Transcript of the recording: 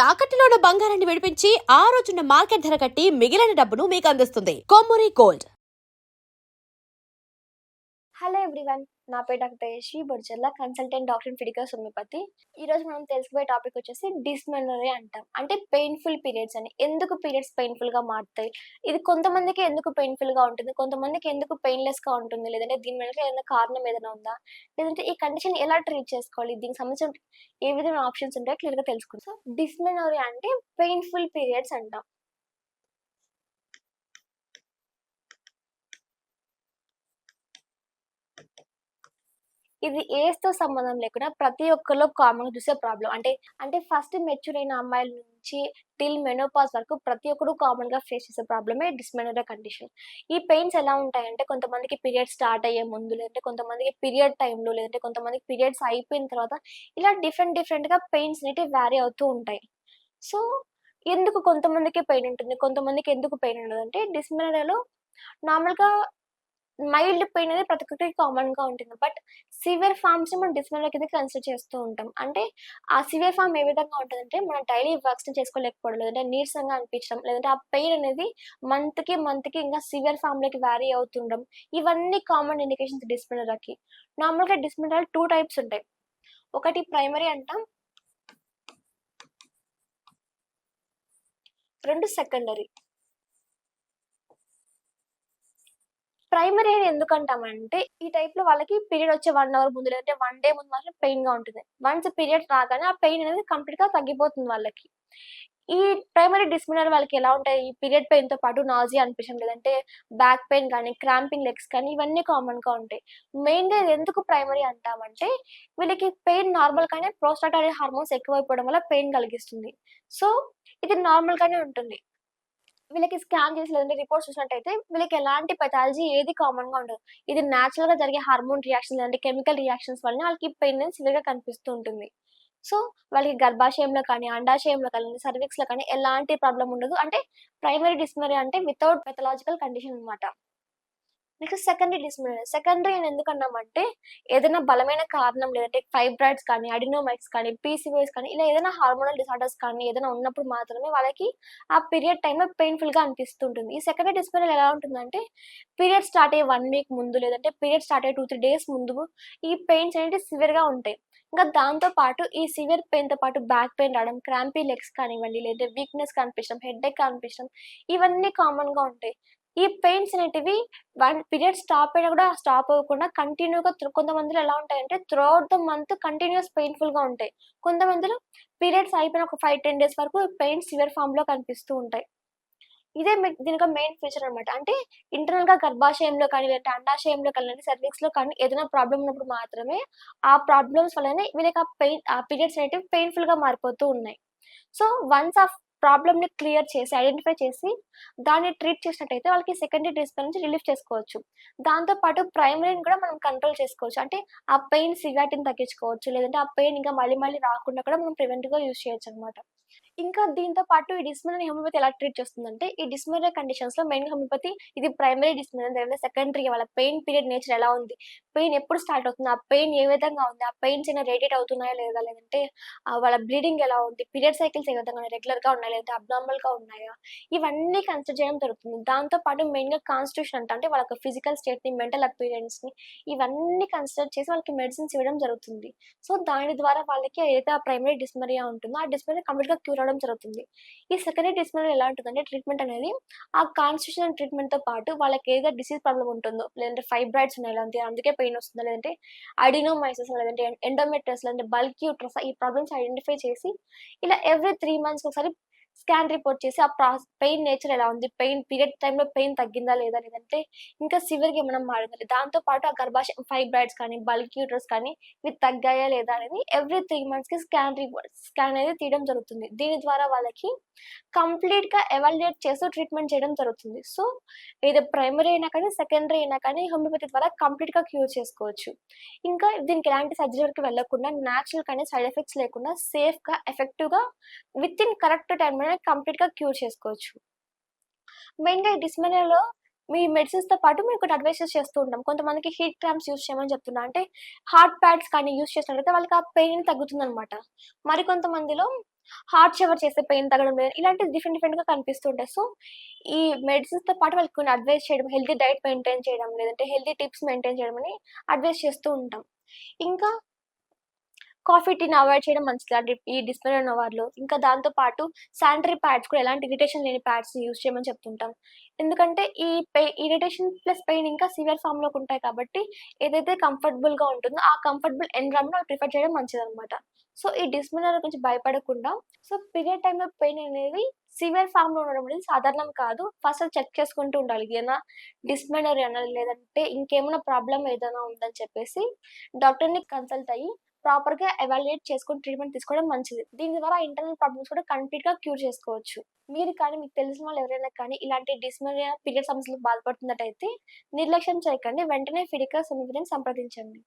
తాకట్టులో ఉన్న బంగారాన్ని విడిపించి ఆ రోజున్న మార్కెట్ ధర కట్టి మిగిలిన డబ్బును మీకు అందిస్తుంది కొమ్మూరి గోల్డ్. హలో ఎవ్రీవన్, నా పేరు doctor Yashwi Bodcherla, consultant doctor in physical homeopathy. ఈరోజు మనం తెలుసుకోబోయే టాపిక్ వచ్చేసి డిస్మెనోరియా అంటాం. అంటే పెయిన్ఫుల్ పీరియడ్స్ అని. ఎందుకు పీరియడ్స్ పెయిన్ఫుల్గా మారుతాయి, ఇది కొంతమందికి ఎందుకు పెయిన్ఫుల్గా ఉంటుంది, కొంతమందికి ఎందుకు పెయిన్లెస్గా ఉంటుంది, లేదంటే దీని వెనక ఏదైనా కారణం ఏదైనా ఉందా, లేదంటే ఈ కండిషన్ ఎలా ట్రీట్ చేసుకోవాలి, దీనికి సంబంధించిన ఏ విధమైన ఆప్షన్స్ ఉంటాయో క్లియర్గా తెలుసుకుంటాం. సో డిస్మెనోరియా అంటే పెయిన్ఫుల్ పీరియడ్స్ అంటాం. ఇది ఏజ్‌తో సంబంధం లేకుండా ప్రతి ఒక్కరిలో కామన్‌గా చూసే ప్రాబ్లమ్. అంటే ఫస్ట్ మెచ్యూర్ అయిన అమ్మాయిల నుంచి టిల్ మెనోపాజ్ వరకు ప్రతి ఒక్కరు కామన్‌గా ఫేస్ చేసే ప్రాబ్లమే డిస్మెనోరియా కండిషన్. ఈ పెయిన్స్ ఎలా ఉంటాయంటే కొంతమందికి పీరియడ్స్ స్టార్ట్ అయ్యే ముందు, లేదంటే కొంతమందికి పీరియడ్ టైమ్‌లో, లేదంటే కొంతమందికి పీరియడ్స్ అయిపోయిన తర్వాత ఇలా డిఫరెంట్‌గా పెయిన్స్ అనేటివి వేరీ అవుతూ ఉంటాయి. సో, ఎందుకు కొంతమందికి పెయిన్ ఉంటుంది, కొంతమందికి ఎందుకు పెయిన్ ఉండదంటే డిస్మెనోరియాలో నార్మల్‌గా మైల్డ్ పెయిన్ అనేది ప్రతి ఒక్కరికి కామన్‌గా ఉంటుంది. బట్ సివియర్ ఫార్మ్స్‌ని మనం డిస్మెనోరియా కింద కన్సిడర్ చేస్తూ ఉంటాం. అంటే ఆ సివియర్ ఫార్మ్ ఏ విధంగా ఉంటదంటే మన డైలీ వర్క్స్‌ని చేసుకోలేకపోవడం, లేదంటే నీరసంగా అనిపించడం, లేదంటే ఆ పెయిన్ అనేది మంత్‌కి ఇంకా సివియర్ ఫార్మ్‌లోకి వేరీ అవుతుండడం. ఇవన్నీ కామన్ ఇండికేషన్స్ డిస్మెనోరియాకి. నార్మల్‌గా డిస్మెనోరియాలో 2 టైప్స్ ఉంటాయి. ఒకటి ప్రైమరీ అంటాం. 2 సెకండరీ. ప్రైమరీ అని ఎందుకంటామంటే, ఈ టైప్‌లో వాళ్ళకి పీరియడ్ వచ్చే 1 అవర్ ముందు, లేదంటే 1 డే ముందు మాత్రం పెయిన్‌గా ఉంటుంది. వన్స్ పీరియడ్ రాగానే ఆ పెయిన్ అనేది కంప్లీట్‌గా తగ్గిపోతుంది వాళ్ళకి. ఈ ప్రైమరీ డిస్మెనోరియా వాళ్ళకి ఎలా ఉంటాయి, ఈ పీరియడ్ పెయిన్‌తో పాటు నాసియా అనిపించడం, లేదంటే బ్యాక్ పెయిన్ గానీ, క్రాంపింగ్ లెగ్స్ కానీ ఇవన్నీ కామన్‌గా ఉంటాయి. మెయిన్‌గా ఇది ఎందుకు ప్రైమరీ అంటామంటే, వీళ్ళకి పెయిన్ నార్మల్‌గానే ప్రోస్టాగ్లాండిన్ హార్మోన్స్ ఎక్కువైపోవడం వల్ల పెయిన్ కలిగిస్తుంది. సో, ఇది నార్మల్‌గానే ఉంటుంది. వీళ్ళకి స్కాన్ చేసి లేదంటే రిపోర్ట్స్ చూసినట్టయితే వీళ్ళకి ఎలాంటి పెథాలజీ ఏది కామన్‌గా ఉండదు. ఇది నేచురల్‌గా జరిగే హార్మోన్ రియాక్షన్స్ లేదంటే కెమికల్ రియాక్షన్స్ వలన వాళ్ళకి పెయిన్ అనేది సివియర్‌గా కనిపిస్తూ ఉంటుంది. సో, వాళ్ళకి గర్భాశయంలో కానీ, అండాశయంలో కానీ, సర్విక్స్‌లో కానీ ఎలాంటి ప్రాబ్లమ్ ఉండదు. అంటే ప్రైమరీ డిస్మెనోరియా అంటే వితౌట్ పెథలాజికల్ కండిషన్ అన్నమాట. Next secondary dysmenorrhoea. సెకండరీ అని ఎందుకన్నామంటే, ఏదైనా బలమైన కారణం లేదంటే ఫైబ్రాయిడ్స్ కానీ, అడినోమైట్స్ కానీ, పీసీఓఎస్ కానీ ఇలా ఏదైనా హార్మోనల్ డిసార్డర్స్ కానీ ఏదైనా ఉన్నప్పుడు మాత్రమే వాళ్ళకి ఆ పీరియడ్ టైమ్‌లో పెయిన్‌ఫుల్‌గా అనిపిస్తుంటుంది. ఈ సెకండరీ డిస్మెనోరియా ఎలా ఉంటుందంటే, పీరియడ్ స్టార్ట్ అయ్యే 1 వీక్ ముందు, లేదంటే పీరియడ్ స్టార్ట్ అయ్యే 2, 3 డేస్ ముందు ఈ పెయిన్స్ అనేటివి సివియర్‌గా ఉంటాయి. ఇంకా దాంతో పాటు ఈ సివియర్ పెయిన్‌తో పాటు బ్యాక్ పెయిన్ రావడం, క్రాంపీ లెగ్స్ కానివ్వండి, లేదంటే వీక్‌నెస్ కనిపించడం, హెడేక్ అనిపించడం ఇవన్నీ కామన్‌గా ఉంటాయి. ఈ పెయిన్స్ అనేటివి పీరియడ్ స్టాప్ అయినా కూడా స్టాప్ అవ్వకుండా కంటిన్యూ‌గా కొంతమందిలో ఎలా ఉంటాయంటే throughout the month continuous పెయిన్‌ఫుల్‌గా ఉంటాయి. కొంతమందిలో పీరియడ్స్ అయిపోయిన ఒక 5, 10 డేస్ వరకు పెయిన్స్ సివియర్ ఫార్మ్‌లో కనిపిస్తూ ఉంటాయి. ఇదే దీనిక మెయిన్ ఫీచర్ అనమాట. అంటే ఇంటర్నల్‌గా గర్భాశయంలో కానీ, లేదంటే అండాశయంలో కానీ, లేదంటే సెర్విక్స్‌లో కానీ ఏదైనా ప్రాబ్లమ్ ఉన్నప్పుడు మాత్రమే ఆ ప్రాబ్లమ్స్ వల్లనే వీళ్ళకి ఆ పీరియడ్స్ అనేటివి పెయిన్‌ఫుల్‌గా మారిపోతూ ఉన్నాయి. సో, వన్స్ ఆ ప్రాబ్లమ్‌ని క్లియర్ చేసి, ఐడెంటిఫై చేసి, దాన్ని ట్రీట్ చేసినట్టయితే వాళ్ళకి సెకండరీ డిస్‌పేర్ నుంచి రిలీఫ్ చేసుకోవచ్చు. దాంతో పాటు ప్రైమరీని కూడా మనం కంట్రోల్ చేసుకోవచ్చు. అంటే ఆ పెయిన్ సివియారిటీని తగ్గించుకోవచ్చు. లేదంటే ఆ పెయిన్ ఇంకా మళ్ళీ మళ్ళీ రాకుండా కూడా మనం ప్రివెంటివ్‌గా యూజ్ చేయొచ్చనమాట. ఇంకా దీంతో పాటు ఈ డిస్మెనోరియా హోమియోపతి ఎలా ట్రీట్ చేస్తుందంటే, ఈ డిస్మెనోరియా కండిషన్స్‌లో మెయిన్‌గా హోమియోపతి ఇది ప్రైమరీ డిస్మెనోరియా లేదంటే సెకండరీ వాళ్ళ పెయిన్ పీరియడ్ నేచర్ ఎలా ఉంది? పెయిన్ ఎప్పుడు స్టార్ట్ అవుతుంది? ఆ పెయిన్ ఏ విధంగా ఉంది? ఆ పెయిన్స్ ఏమైనా రేడియేట్ అవుతున్నాయా లేదా? లేదంటే వాళ్ళ బ్లీడింగ్ ఎలా ఉంది? పీరియడ్ సైకిల్స్ ఏ విధంగా ఉన్నాయి? రెగ్యులర్‌గా ఉన్నాయా? లేదంటే అబ్నార్మల్‌గా ఉన్నాయా? ఇవన్నీ కన్సిడర్ చేయడం జరుగుతుంది. దాంతో పాటు మెయిన్‌గా కాన్స్టిట్యూషన్ అంటే వాళ్ళ యొక్క ఫిజికల్ స్టేట్‌ని, మెంటల్ అపియరెన్స్‌ని ఇవన్నీ కన్సిడర్ చేసి వాళ్ళకి మెడిసిన్స్ ఇవ్వడం జరుగుతుంది. సో, దాని ద్వారా వాళ్ళకి ఏదైతే ఆ ప్రైమరీ డిస్మెనోరియా ఉంటుందో, ఆ డిస్మెనోరియా కంప్లీట్‌గా క్యూర్ అవ్వడం జరుగుతుంది. ఈ సెకండరీ డిస్మెనోరియా ఎలా ఉంటుందంటే, ట్రీట్మెంట్ అనేది ఆ కాన్స్టిట్యూషనల్ ట్రీట్మెంట్‌తో పాటు వాళ్ళకి ఏదైతే డిసీజ్ ప్రాబ్లమ్ ఉంటుందో, లేదంటే ఫైబ్రాయిడ్స్ ఉన్నాయి, లేదంటే అందుకే పెయిన్ వస్తుందా, లేదంటే అడినోమైసిస్ లేదంటే ఎండోమెట్రియోస్ లేదంటే బల్కీ యూట్రస్ ఈ ప్రాబ్లమ్స్ ఐడెంటిఫై చేసి, ఇలా ఎవ్రీ 3 మంత్స్‌కి ఒకసారి స్కాన్ రిపోర్ట్ చేసి, ఆ పెయిన్ నేచర్ ఎలా ఉంది? పెయిన్ పీరియడ్ టైమ్‌లో పెయిన్ తగ్గిందా లేదా? లేదంటే ఇంకా సివియర్‌గా ఏమైనా మారిందా లేదా? దాంతో పాటు ఆ గర్భాశయం ఫైబ్రాయిడ్స్ కానీ, బల్కీ యూట్రస్ కానీ ఇవి తగ్గాయా లేదా అనేది ఎవ్రీ 3 మంత్స్‌కి స్కాన్ అనేది తీయడం జరుగుతుంది. దీని ద్వారా వాళ్ళకి కంప్లీట్‌గా ఎవాల్యుయేట్ చేస్తూ ట్రీట్మెంట్ చేయడం జరుగుతుంది. సో, ఇది ప్రైమరీ అయినా కానీ, సెకండరీ అయినా కానీ హోమియోపతి ద్వారా కంప్లీట్‌గా క్యూర్ చేసుకోవచ్చు. ఇంకా దీనికి ఎలాంటి సర్జరీ వరకు వెళ్ళకుండా నేచురల్ కానీ సైడ్ ఎఫెక్ట్స్ లేకుండా సేఫ్‌గా, ఎఫెక్టివ్‌గా వితిన్ కరెక్ట్ టైమ్‌లోనే కంప్లీట్‌గా క్యూర్ చేసుకోవచ్చు. మెయిన్‌గా ఈ డిస్మెనోరియాలో మీ మెడిసిన్స్‌తో పాటు మీకొకటి అడ్వైసెస్ చేస్తూ ఉంటాం. కొంతమందికి హీట్ క్రాంప్స్ యూజ్ చేయమని చెప్తున్నా. అంటే హాట్ ప్యాడ్స్ కానీ యూజ్ చేసినట్లయితే వాళ్ళకి ఆ పెయిన్ తగ్గుతుందనమాట. మరికొంతమందిలో హార్ట్ షవర్ చేస్తే పెయిన్ తగ్గడం లేదు. ఇలాంటివి డిఫరెంట్‌గా కనిపిస్తుంటాయి. సో, ఈ మెడిసిన్స్‌తో పాటు వాళ్ళకి కొన్ని అడ్వైస్ చేయడం, హెల్తీ డైట్ మెయింటైన్ చేయడం, లేదంటే హెల్తీ టిప్స్ మెయింటైన్ చేయడం అని అడ్వైస్ చేస్తూ ఉంటాం. ఇంకా కాఫీ, టీని అవాయిడ్ చేయడం మంచిది. ఈ డిస్‌ప్లేలో ఉన్న వారిలో. ఇంకా దాంతో పాటు శానిటరీ ప్యాడ్స్ కూడా ఎలాంటి ఇరిటేషన్ లేని ప్యాడ్స్‌ని యూజ్ చేయమని చెప్తుంటాం. ఎందుకంటే ఈ ఇరిటేషన్ ప్లస్ పెయిన్ ఇంకా సివియర్ ఫార్మ్‌లోకి ఉంటాయి కాబట్టి ఏదైతే కంఫర్టబుల్‌గా ఉంటుందో ఆ కంఫర్టబుల్ ఎన్విరాన్మెంట్ వాళ్ళు ప్రిఫర్ చేయడం మంచిదనమాట. సో, ఈ డిస్‌ప్లేనర్ గురించి భయపడకుండా పీరియడ్ టైమ్‌లో పెయిన్ అనేది సివియర్ ఫార్మ్‌లో ఉండడం అనేది సాధారణం కాదు. ఫస్ట్ అది చెక్ చేసుకుంటూ ఉండాలి. ఏదైనా డిస్‌ప్లేనరీయేనా లేదంటే ఇంకేమైనా ప్రాబ్లమ్ ఏదైనా ఉందని చెప్పేసి డాక్టర్‌ని కన్సల్ట్ అయ్యి ప్రాపర్‌గా ఎవాల్యుయేట్ చేసుకొని ట్రీట్‌మెంట్ తీసుకోవడం మంచిది. దీని ద్వారా ఇంటర్నల్ ప్రాబ్లమ్స్ కూడా కంప్లీట్‌గా క్యూర్ చేసుకోవచ్చు. మీరు కానీ, మీకు తెలిసిన వాళ్ళు ఎవరైనా కానీ ఇలాంటి డిస్‌మెనోరియా, పీరియడ్ సమస్యలతో బాధపడుతున్నట్టయితే నిర్లక్ష్యం చేయకండి. వెంటనే ఫిడిక సమీపని సంప్రదించండి.